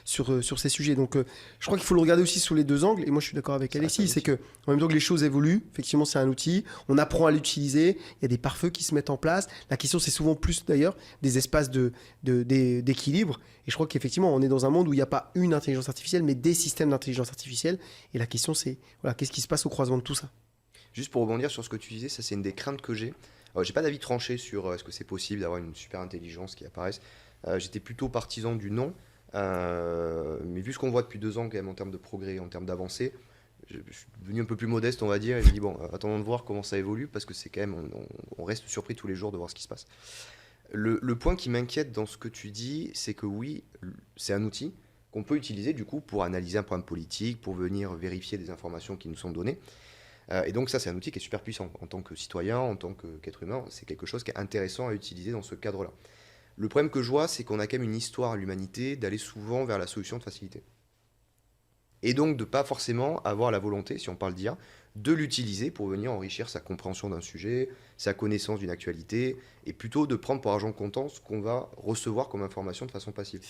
sur ces sujets. Donc je crois qu'il faut le regarder aussi sous les deux angles. Et moi je suis d'accord avec Alexis, c'est que en même temps que les choses évoluent, effectivement c'est un outil, on apprend à l'utiliser, il y a des pare-feux qui se mettent en place. La question c'est souvent plus d'ailleurs des espaces d'équilibre. Et je crois qu'effectivement on est dans un monde où il n'y a pas une intelligence artificielle, mais des systèmes d'intelligence artificielle. Et la question c'est, voilà, qu'est-ce qui se passe au croisement de tout ça? Juste pour rebondir sur ce que tu disais, ça c'est une des craintes que j'ai. J'ai pas d'avis tranché sur est-ce que c'est possible d'avoir une super intelligence qui apparaisse. J'étais plutôt partisan du non. Mais vu ce qu'on voit depuis 2 ans quand même en termes de progrès, en termes d'avancée, je suis devenu un peu plus modeste on va dire et je me dis bon, attendons de voir comment ça évolue parce que c'est quand même, on reste surpris tous les jours de voir ce qui se passe. Le point qui m'inquiète dans ce que tu dis, c'est que oui, c'est un outil qu'on peut utiliser du coup pour analyser un problème politique, pour venir vérifier des informations qui nous sont données. Et donc ça, c'est un outil qui est super puissant. En tant que citoyen, en tant qu'être humain, c'est quelque chose qui est intéressant à utiliser dans ce cadre-là. Le problème que je vois, c'est qu'on a quand même une histoire à l'humanité d'aller souvent vers la solution de facilité. Et donc de pas forcément avoir la volonté, si on parle d'IA, de l'utiliser pour venir enrichir sa compréhension d'un sujet, sa connaissance d'une actualité, et plutôt de prendre pour argent comptant ce qu'on va recevoir comme information de façon passive.